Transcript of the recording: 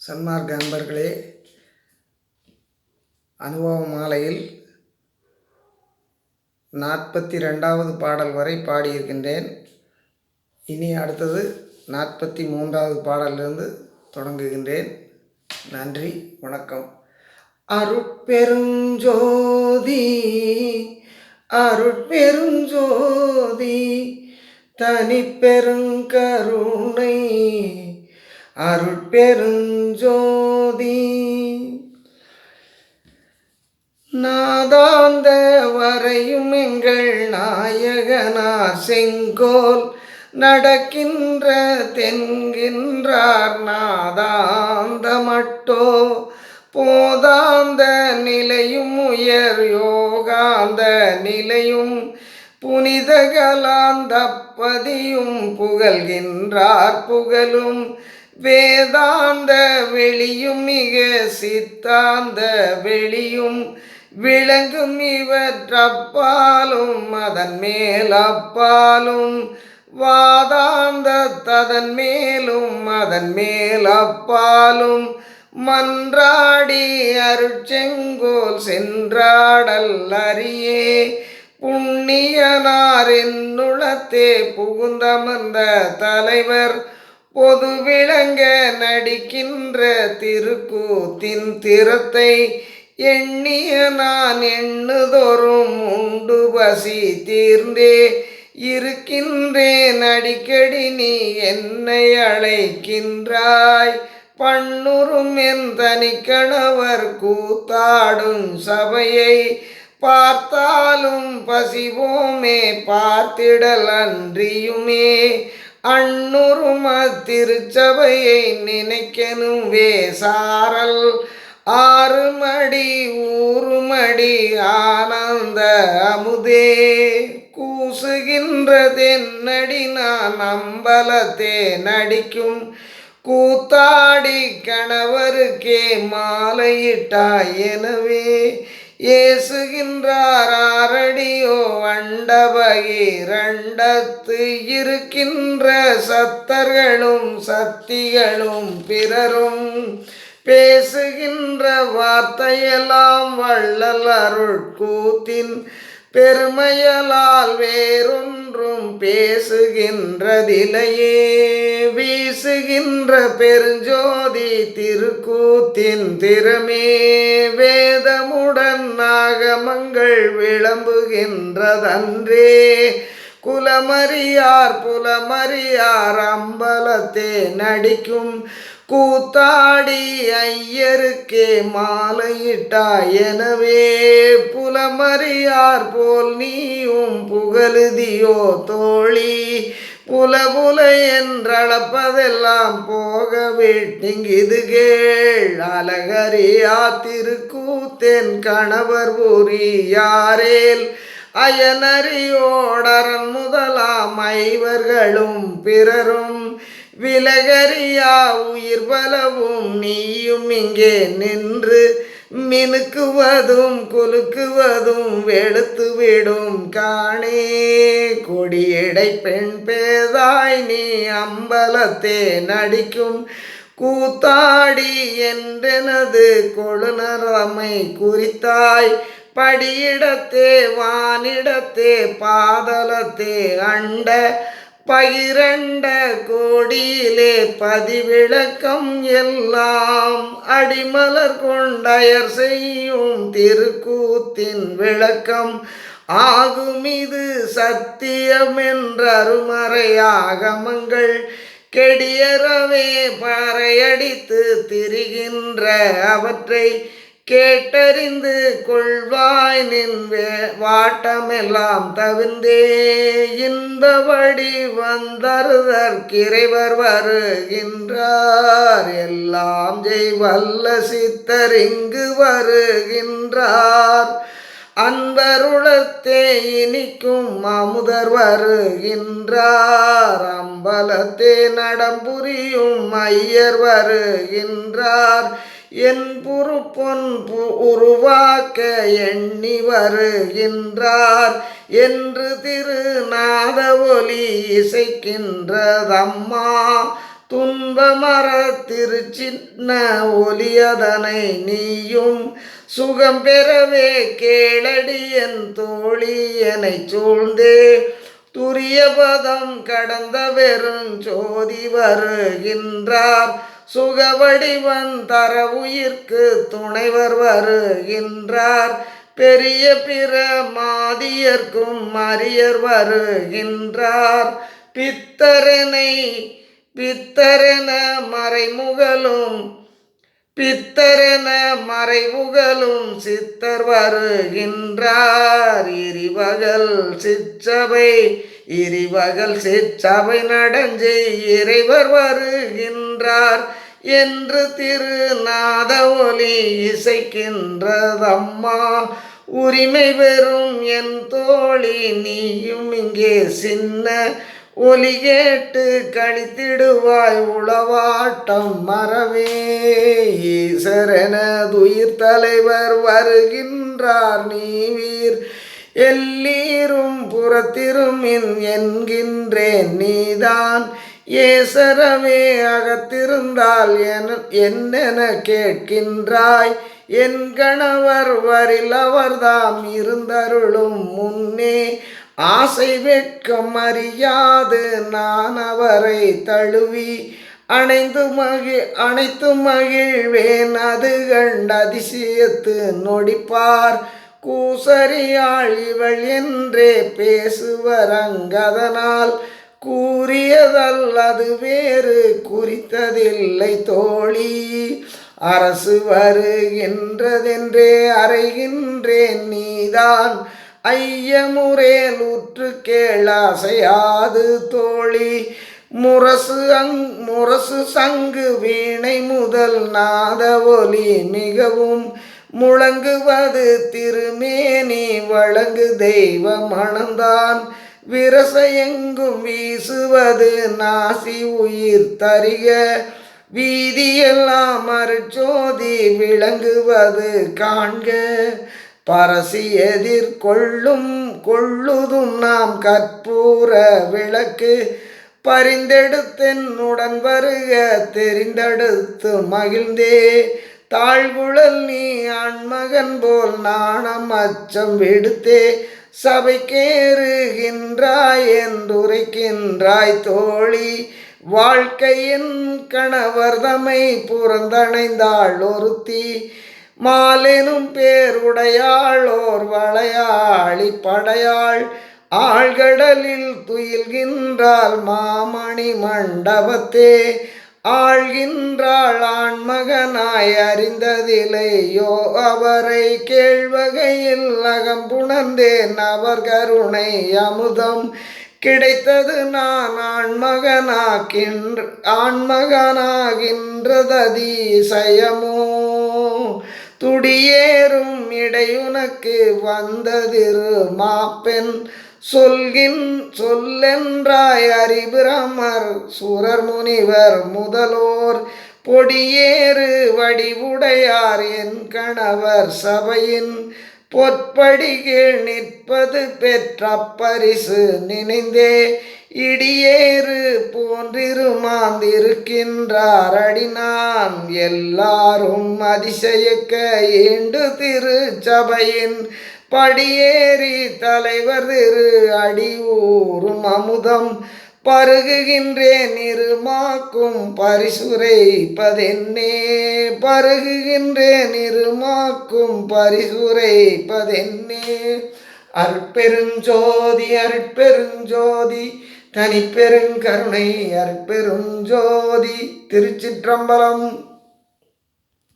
சன்மார்க்க அன்பர்களே, அனுபவ மாலையில் 42வது பாடல் வரை பாடியிருக்கின்றேன். இனி அடுத்தது 43வது பாடலிலிருந்து தொடங்குகின்றேன். நன்றி, வணக்கம். அருட்பெருஞ்சோதி அருட்பெருஞ்சோதி தனிப்பெருங்கருணை அருட்பெருஞ்சோதி நாதாந்த வரையும் எங்கள் நாயகனார் செங்கோல் நடக்கின்ற தென்கின்றார் நாதாந்த மட்டோ போதாந்த நிலையும் உயர் யோகாந்த நிலையும் புனிதகலாந்தப்பதியும் புகழ்கின்றார் புகழும் வேதாந்த வெளியும் மிக சித்தாந்த வெளியும் விளங்கும் இவற்றப்பாலும் அதன் மேல் அப்பாலும் வாதாந்த ததன் மேலும் அதன் மேல் அப்பாலும் மன்றாடி அருட்செங்கோல் சென்றாடல் அறியே புண்ணியனார் என்னுளத்தே புகுந்தமர்ந்த தலைவர் பொது விளங்க நடிக்கின்ற திருக்கூத்தின் திறத்தை எண்ணிய நான் எண்ணுதோறும் உண்டு பசி தீர்ந்தே இருக்கின்றேன். அடிக்கடி நீ என்னை அழைக்கின்றாய். பண்ணுறும் என் தனிக்கணவர் கூத்தாடும் சபையை பார்த்தாலும் பசிவோமே பார்த்திடல் அன்றியுமே அண்ணுறும் அத்திருச்சபையை நினைக்கணும் வேசாரல் ஆறுமடி ஊறுமடி ஆனந்த அமுதே கூசுகின்றதென்னடி நான் அம்பலத்தே நடிக்கும் கூத்தாடி கணவருக்கே மாலையிட்டாய் எனவே ஏசுகின்றார் ஆரடியோ அண்டபகிரண்டத்து இருக்கின்ற சத்தர்களும் சக்திகளும் பிறரும் பேசுகின்ற வார்த்தையெல்லாம் வள்ளல் அருட்கூத்தின் பெருமையலால் வேறொன்றும் பேசுகின்றதிலையே வீசுகின்ற பெருஞ்சோதி திருக்கூத்தின் திறமே வேதமுடன் நாகமங்கள் விளம்புகின்றதன்றே குலமறியார் புலமறியார் அம்பலத்தே நடிக்கும் கூத்தாடி ஐயருக்கே மாலையிட்டாய் எனவே புலமறியார் போல் நீயும் புகழுதியோ தோழி புலபுல என்றளப்பதெல்லாம் போக விட்டிங்கிது கேள் அலகரியா திருக்கூத்தென் கணவர் புரியாரேல் அயனறியோடரன் முதலாம் ஐவர்களும் பிறரும் விலகரியா உயிர் பலவும் நீயும் இங்கே நின்று மினுக்குவதும் குலுக்குவதும் வெளுத்துவிடும் காணே கொடியடை பெண் பேதாய் நீ அம்பலத்தே நடிக்கும் கூத்தாடி என்றெனது கொழுநரமை குறித்தாய் படியிடத்தே வானிடத்தே பாதலத்தே அண்ட பகிரண்ட கோடியிலே பதிவிளக்கம் எல்லாம் அடிமலர் கொண்டயர் செய்யும் திருக்கூத்தின் விளக்கம் ஆகும் இது சத்தியமென்ற அருமறையாகமங்கள் கெடியறவே பறையடித்து திரிகின்ற அவற்றை கேட்டறிந்து கொள்வாய் நின் வாட்டமெல்லாம் தவிர்ந்தே இன்பவடி வந்தருதற்கிறைவர் வருகின்றார் எல்லாம் வல்ல சித்தர் இங்கு வருகின்றார் அன்பருளத்தே இனிக்கும் அமுதர் வருகின்றார் அம்பலத்தே நடம்புரியும் ஐயர் வருகின்றார் என் புறுப்பொன் உருவாக்க எண்ணி வருகின்றார் என்று திருநாத ஒலி இசைக்கின்றதம்மா துன்பமர திருச்சின்ன ஒலியதனை நீயும் சுகம் பெறவே கேளடி என் தோழி எனை சூழ்ந்தே துரியபதம் கடந்த வெறுஞ்சோதி வருகின்றார் சுகவடிவன் தர உயிர்க்கு துணைவர் வருகின்றார் பெரிய பிற மாதியர்க்கும் அரியர் வருகின்றார் பித்தரனை பித்தரென மறைமுகலும் சித்தர் வருகின்றார் இரிவகல் சிற்றபை நடஞ்சை இறைவர் வருகின்றார் என்று திருநாத ஒலி இசைக்கின்றதம்மா உரிமை பெறும் என் தோழி நீயும் இங்கே சின்ன ஒலி கேட்டு கழித்திடுவாய் உளவாட்டம் மறவே ஈசரெனதுயிர் தலைவர் வருகின்றார் நீவீர் எல்லீரும் புறத்திருமின் என்கின்றேன் நீதான் ஏசரவே அகத்திருந்தால் என்னென கேட்கின்றாய் என் கணவர் வரில் அவர்தாம் இருந்தருளும் முன்னே ஆசை வெட்கம் அறியாது நான் அவரை தழுவி அனைத்து மகிழ்வேன் அது கண்ட அதிசயத்து நொடிப்பார் கூசரியாள் இவள் என்றே பேசுவரங்கதனால் கூறியதல்லது வேறு குறித்ததில்லை தோழி அரசு வருகின்றதென்றே அறைகின்றேன் நீதான் ஐயமுறேல் உற்று கேளாசையாது தோழி முரசு சங்கு வீணை முதல் நாத ஒலி மிகவும் முழங்குவது திருமேனி வழங்கு தெய்வ மணந்தான் விரசையெங்கும் வீசுவது நாசி உயிர் தரிக வீதியெல்லாம் அருட்சோதி விளங்குவது காண்க பரசி கொள்ளுதும் நாம் கற்பூர விளக்கு பரிந்தெடுத்தென்னுடன் வருக தெரிந்தெடுத்து மகிழ்ந்தே தாழ்குழல் நீ ஆண்மகன் போல் நாணம் அச்சம் விடுத்தே சபைக்கேறுகின்றாய் என்றுரைக்கின்றாய் தோழி வாழ்க்கையின் கணவர் தமை புறந்தணைந்தாள் ஒருத்தி மாலெனும் பேருடையாள் ஓர் வளையாளி படையாள் ஆழ்கடலில் துயில்கின்றாள் மாமணி மண்டபத்தே ஆழ்கின்றாள் ஆண்மகனாய் அறிந்ததிலையோ அவரை கேழ்வகையில் அகம்புணர்ந்தேன் அவர் கருணை அமுதம் கிடைத்தது நான் ஆண்மகனாகின்றததிசயமோ துடியேறும் இடையுனக்கு வந்ததிரு மாப்பெண் சொல்லென்றாய் அரிபிரமர் சுரர் முனிவர் முதலோர் பொடியேறு வடிவுடையார் என் கணவர் சபையின் பொற்படிகீழ் நிற்பது பெற்ற பரிசு நினைந்தே இடியேறு போன்றிருமாந்திருக்கின்றார் அடினான் எல்லாரும் அதிசயக்க ஈண்டு திருச்சபையின் படியேறி தலைவர் திரு அடியூரும் அமுதம் பருகுகின்றேன் இருமாக்கும் பரிசுரைப்பதென்னே அருட்பெருஞ்சோதி தனிப்பெருங்கருணை அருட்பெருஞ்சோதி திருச்சிற்றம்பலம்.